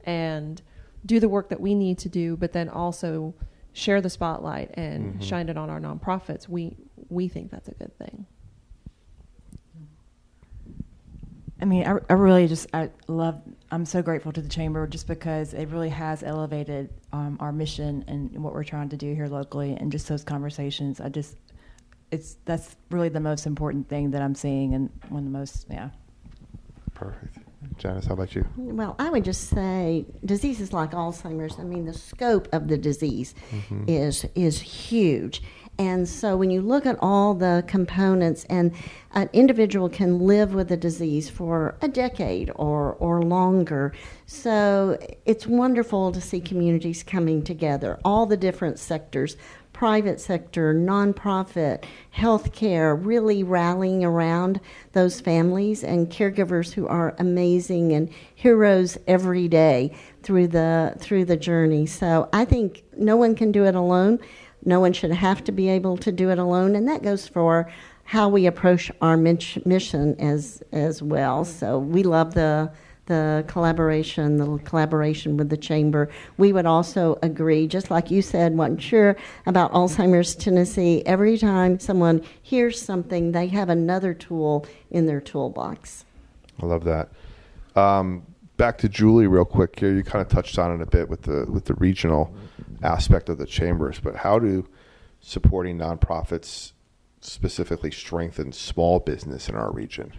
and do the work that we need to do, but then also share the spotlight and shine it on our nonprofits, we think that's a good thing. I mean, I'm so grateful to the chamber just because it really has elevated our mission and what we're trying to do here locally, and just those conversations. That's really the most important thing that I'm seeing, and one of the most, yeah. Perfect. Janice, how about you? Well, I would just say diseases like Alzheimer's, I mean, the scope of the disease is huge. And so when you look at all the components, and an individual can live with the disease for a decade or longer. So it's wonderful to see communities coming together, all the different sectors, private sector, nonprofit, healthcare, really rallying around those families and caregivers who are amazing and heroes every day through the journey. So I think no one can do it alone. No one should have to be able to do it alone, and that goes for how we approach our mission as well. So we love the collaboration with the chamber. We would also agree, just like you said, wasn't sure about Alzheimer's Tennessee. Every time someone hears something, they have another tool in their toolbox. I love that. Back to Julie real quick here. You kind of touched on it a bit with the regional aspect of the chambers, but how do supporting nonprofits specifically strengthen small business in our region?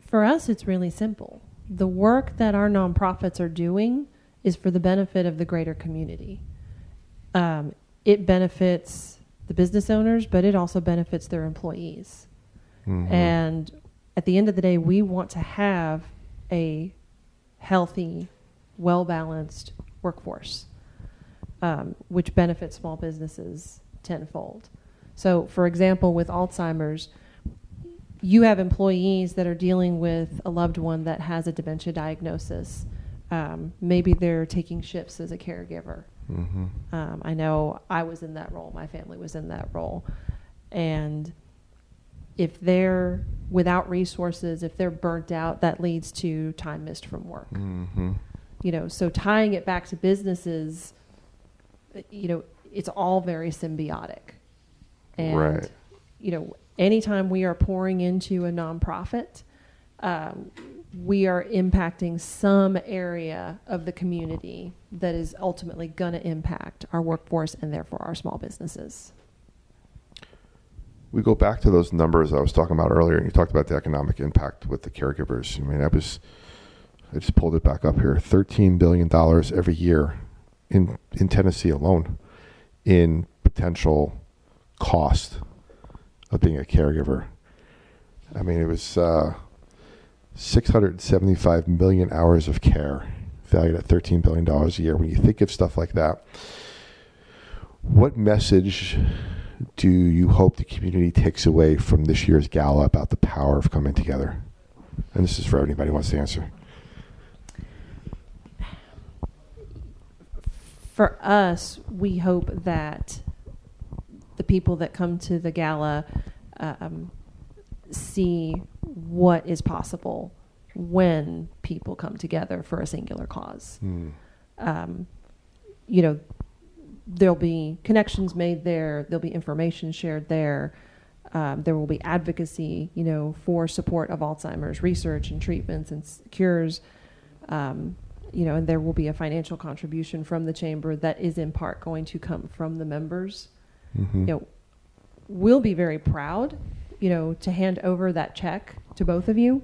For us, it's really simple. The work that our nonprofits are doing is for the benefit of the greater community. It benefits the business owners, but it also benefits their employees. And at the end of the day, we want to have a healthy, well-balanced workforce, which benefits small businesses tenfold. So, for example, with Alzheimer's, you have employees that are dealing with a loved one that has a dementia diagnosis. Maybe they're taking shifts as a caregiver. I know I was in that role. My family was in that role. And if they're without resources, if they're burnt out, that leads to time missed from work. So tying it back to businesses, it's all very symbiotic. And, Right. Anytime we are pouring into a nonprofit, we are impacting some area of the community that is ultimately going to impact our workforce and therefore our small businesses. We go back to those numbers I was talking about earlier, and you talked about the economic impact with the caregivers. I mean, I just pulled it back up here. $13 billion every year in Tennessee alone in potential cost of being a caregiver. I mean, it was 675 million hours of care valued at $13 billion a year. When you think of stuff like that, what message do you hope the community takes away from this year's gala about the power of coming together? And this is for anybody who wants to answer. For us, we hope that the people that come to the gala see what is possible when people come together for a singular cause. There'll be connections made there. There'll be information shared there. There will be advocacy, for support of Alzheimer's research and treatments and cures. And there will be a financial contribution from the chamber that is in part going to come from the members. Mm-hmm. We'll be very proud, to hand over that check to both of you,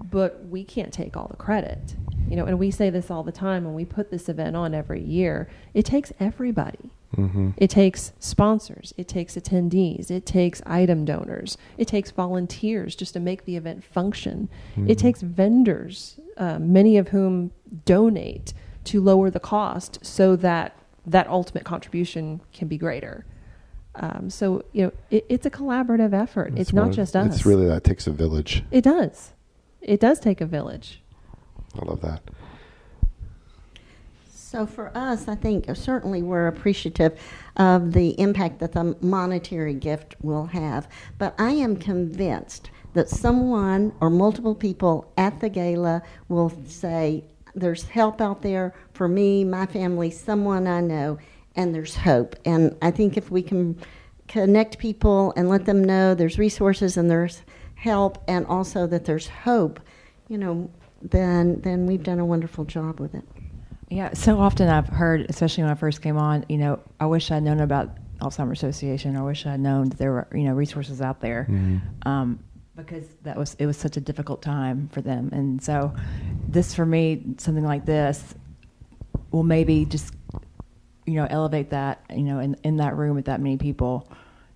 but we can't take all the credit, and we say this all the time when we put this event on every year. It takes everybody. Mm-hmm. It takes sponsors. It takes attendees. It takes item donors. It takes volunteers just to make the event function. Mm-hmm. It takes vendors, many of whom donate to lower the cost so that ultimate contribution can be greater. So it's a collaborative effort. It's not just us. It's really that takes a village. It does. It does take a village. I love that. So for us, I think certainly we're appreciative of the impact that the monetary gift will have. But I am convinced that someone or multiple people at the gala will say, there's help out there for me, my family, someone I know, and there's hope. And I think if we can connect people and let them know there's resources and there's help and also that there's hope, then we've done a wonderful job with it. Yeah, so often I've heard, especially when I first came on, I wish I'd known about Alzheimer's Association. I wish I'd known that there were, resources out there, because it was such a difficult time for them. And so, this for me, something like this, will maybe just, elevate that, in that room with that many people.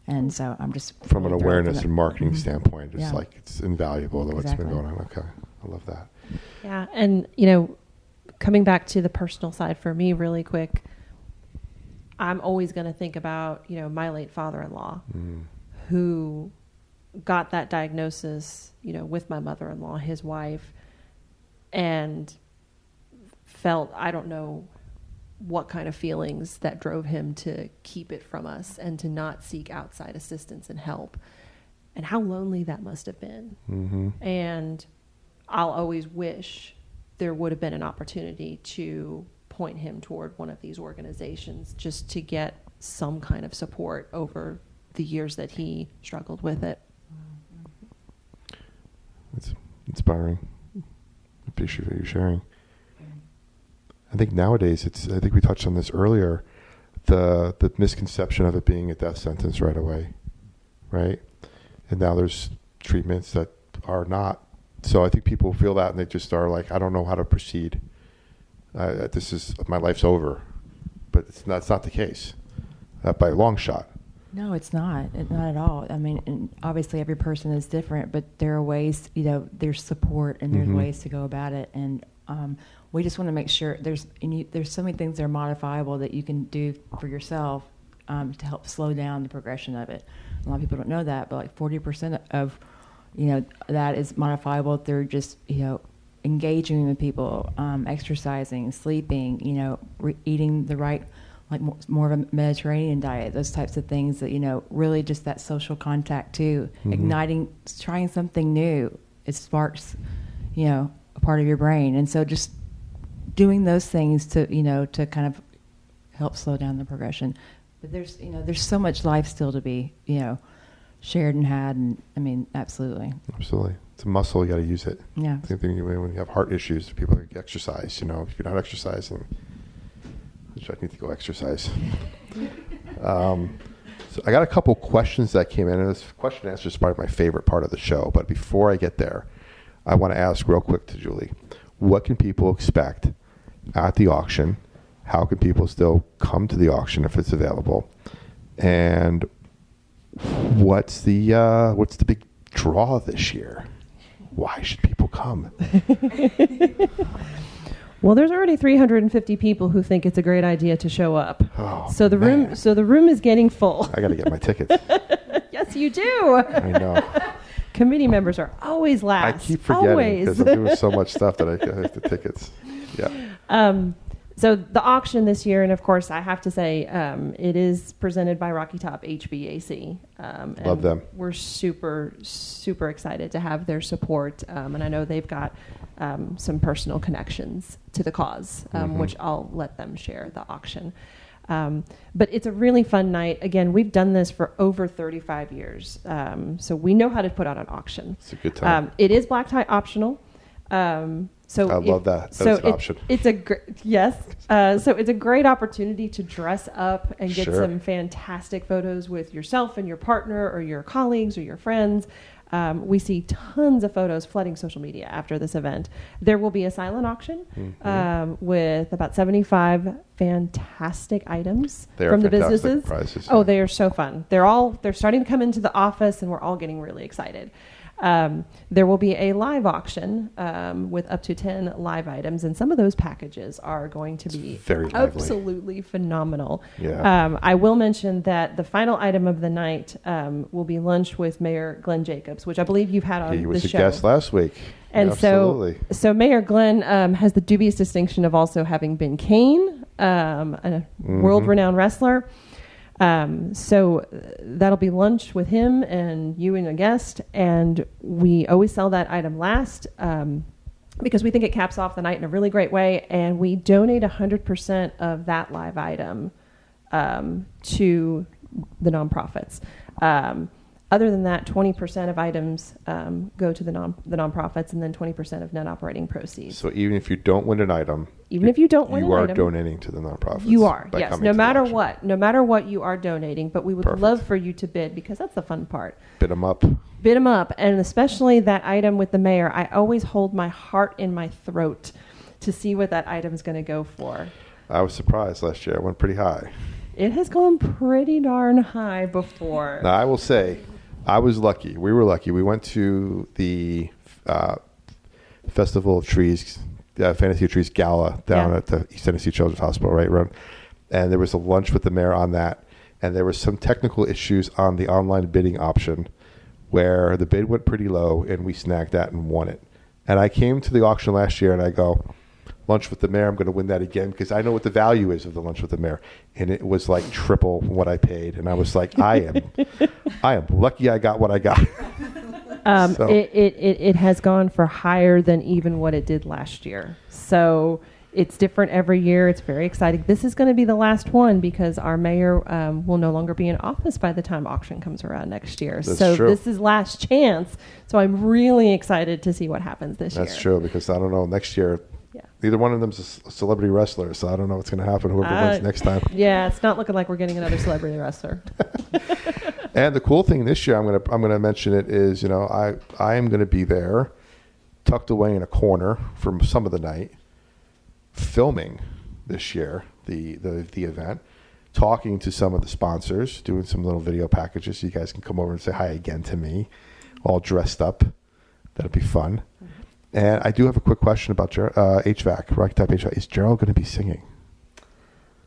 And so I'm just From an awareness and marketing standpoint, it's Yeah. like it's invaluable what's been Exactly. going on. Okay, I love that. Yeah, and coming back to the personal side for me really quick, I'm always going to think about, my late father-in-law who got that diagnosis, with my mother-in-law, his wife, and felt, I don't know what kind of feelings that drove him to keep it from us and to not seek outside assistance and help, and how lonely that must have been. Mm-hmm. And I'll always wish there would have been an opportunity to point him toward one of these organizations just to get some kind of support over the years that he struggled with it. It's inspiring. Appreciate you sharing. I think nowadays I think we touched on this earlier, the misconception of it being a death sentence right away, right? And now there's treatments that are not. So I think people feel that and they just are like, I don't know how to proceed. My life's over. But that's not the case. By a long shot. No, it's not. Not at all. I mean, and obviously every person is different, but there are ways, there's support and there's ways to go about it. And we just want to make sure there's so many things that are modifiable that you can do for yourself to help slow down the progression of it. A lot of people don't know that, but like 40% of that is modifiable through just engaging with people, exercising, sleeping, eating the right, like more of a Mediterranean diet, those types of things that really just that social contact too, igniting, trying something new. It sparks a part of your brain, and so just doing those things to to kind of help slow down the progression. But there's so much life still to be, shared and had, and I mean, absolutely. Absolutely. It's a muscle, you got to use it. Yeah. Same thing when you have heart issues, people exercise, if you're not exercising, I need to go exercise. So I got a couple questions that came in, and this question and answer is probably my favorite part of the show. But before I get there, I want to ask real quick to Julie, what can people expect at the auction? How can people still come to the auction if it's available? And what's the big draw this year? Why should people come? Well, there's already 350 people who think it's a great idea to show up. Oh, so the room is getting full. I got to get my tickets. Yes, you do. I know. Committee members are always last. I keep forgetting because I'm doing so much stuff that I have the tickets. Yeah. So the auction this year, and of course I have to say, it is presented by Rocky Top HVAC. Love them. We're super, super excited to have their support. And I know they've got some personal connections to the cause, which I'll let them share the auction. But it's a really fun night. Again, we've done this for over 35 years. So we know how to put on an auction. It's a good time. It is black tie optional. So I love that. That's an option. It's a yes. So it's a great opportunity to dress up and get some fantastic photos with yourself and your partner or your colleagues or your friends. We see tons of photos flooding social media after this event. There will be a silent auction with about 75 fantastic items from the businesses. Prizes, Oh, they are so fun. They're starting to come into the office, and we're all getting really excited. There will be a live auction with up to 10 live items, and some of those packages are going to be absolutely phenomenal. Yeah. I will mention that the final item of the night will be lunch with Mayor Glenn Jacobs, which I believe you've had on the show. He was a guest last week. And absolutely. So Mayor Glenn has the dubious distinction of also having been Kane, a world-renowned wrestler. So that'll be lunch with him and you and a guest, and we always sell that item last because we think it caps off the night in a really great way, and we donate 100% of that live item to the nonprofits. Other than that, 20% of items go to the nonprofits, and then 20% of net operating proceeds. So even if you don't win an item, you are donating to the nonprofits. You are, yes. No matter what you are donating, but we would love for you to bid, because that's the fun part. Bid them up. And especially that item with the mayor. I always hold my heart in my throat to see what that item is going to go for. I was surprised last year. I went pretty high. It has gone pretty darn high before. Now, I will say, I was lucky. We were lucky. We went to the Festival of Trees, Fantasy of Trees Gala down at the East Tennessee Children's Hospital, right around. And there was a lunch with the mayor on that. And there were some technical issues on the online bidding option where the bid went pretty low, and we snagged that and won it. And I came to the auction last year, and I go, lunch with the mayor, I'm going to win that again, because I know what the value is of the lunch with the mayor. And it was like triple what I paid. And I was like, I am lucky I got what I got. It has gone for higher than even what it did last year. So it's different every year. It's very exciting. This is going to be the last one, because our mayor will no longer be in office by the time auction comes around next year. That's true. This is last chance. So I'm really excited to see what happens this year. That's true, because I don't know, next year, neither one of them's a celebrity wrestler, so I don't know what's going to happen, whoever wins next time. Yeah, it's not looking like we're getting another celebrity wrestler. And the cool thing this year, I'm going to mention it, is, I am going to be there, tucked away in a corner for some of the night, filming this year the event, talking to some of the sponsors, doing some little video packages so you guys can come over and say hi again to me, all dressed up. That'll be fun. And I do have a quick question about HVAC, Rocky Top HVAC. Is Gerald going to be singing?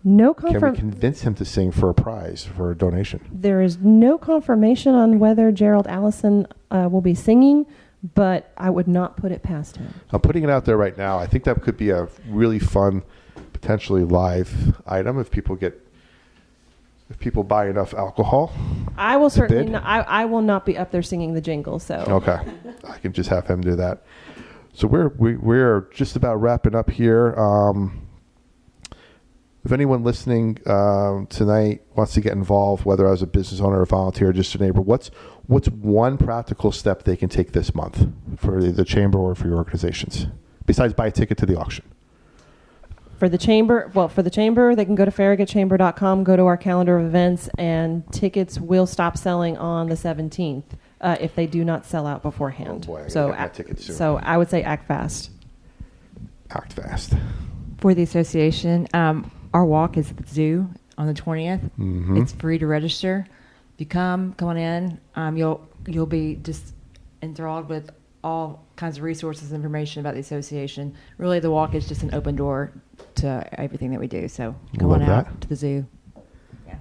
No Can we convince him to sing for a prize, for a donation? There is no confirmation on whether Gerald Allison will be singing, but I would not put it past him. I'm putting it out there right now. I think that could be a really fun, potentially live item if people buy enough alcohol. I will certainly. I will not be up there singing the jingle. So okay, I can just have him do that. So we're just about wrapping up here. If anyone listening tonight wants to get involved, whether as a business owner or volunteer or just a neighbor, what's one practical step they can take this month for the chamber or for your organizations, besides buy a ticket to the auction? For the chamber, they can go to farragutchamber.com, go to our calendar of events, and tickets will stop selling on the 17th if they do not sell out beforehand. Oh boy, I so, gotta get my tickets soon. So I would say act fast. Act fast. For the association, our walk is at the zoo on the 20th. Mm-hmm. It's free to register. If you come on in, you'll be just enthralled with all kinds of resources and information about the association. Really, the walk is just an open door to everything that we do. So come Love on out that. to the zoo. Yeah.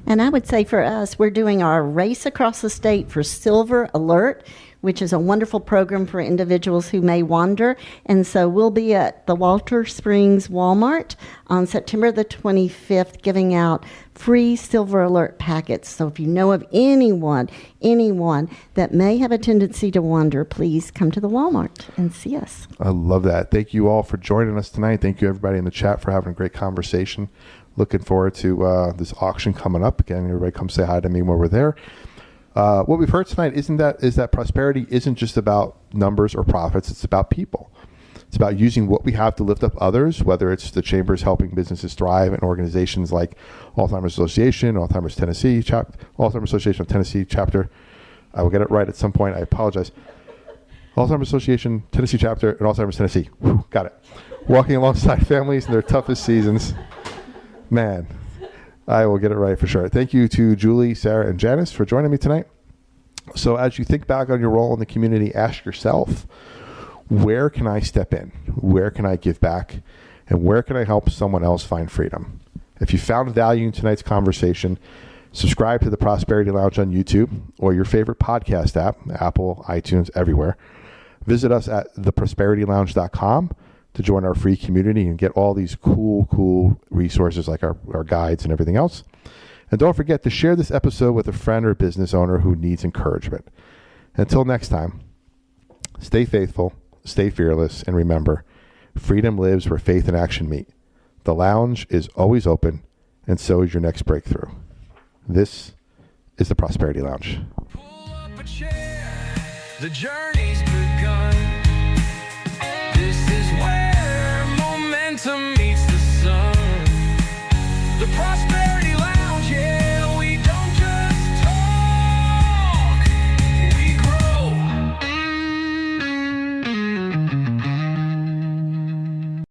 And I would say for us, we're doing our Race Across the State for Silver Alert, which is a wonderful program for individuals who may wander. And so we'll be at the Walter Springs Walmart on September the 25th giving out free Silver Alert packets. So if you know of anyone that may have a tendency to wander, please come to the Walmart and see us. I love that. Thank you all for joining us tonight. Thank you, everybody in the chat, for having a great conversation. Looking forward to this auction coming up. Again, everybody come say hi to me when we're there. What we've heard tonight is that prosperity isn't just about numbers or profits. It's about people. It's about using what we have to lift up others, whether it's the chambers helping businesses thrive and organizations like Alzheimer's Association, Alzheimer's Association of Tennessee chapter. I will get it right at some point. I apologize. Alzheimer's Association, Tennessee chapter, and Alzheimer's Tennessee. Whew, got it. Walking alongside families in their toughest seasons. Man, I will get it right for sure. Thank you to Julie, Sara, and Janice for joining me tonight. So as you think back on your role in the community, ask yourself, where can I step in? Where can I give back? And where can I help someone else find freedom? If you found value in tonight's conversation, subscribe to the Prosperity Lounge on YouTube or your favorite podcast app, Apple, iTunes, everywhere. Visit us at theprosperitylounge.com to join our free community and get all these cool resources like our guides and everything else. And don't forget to share this episode with a friend or business owner who needs encouragement. Until next time, stay faithful, stay fearless, and remember, freedom lives where faith and action meet. The lounge is always open, and so is your next breakthrough. This is the Prosperity Lounge. Pull up a chair. The journey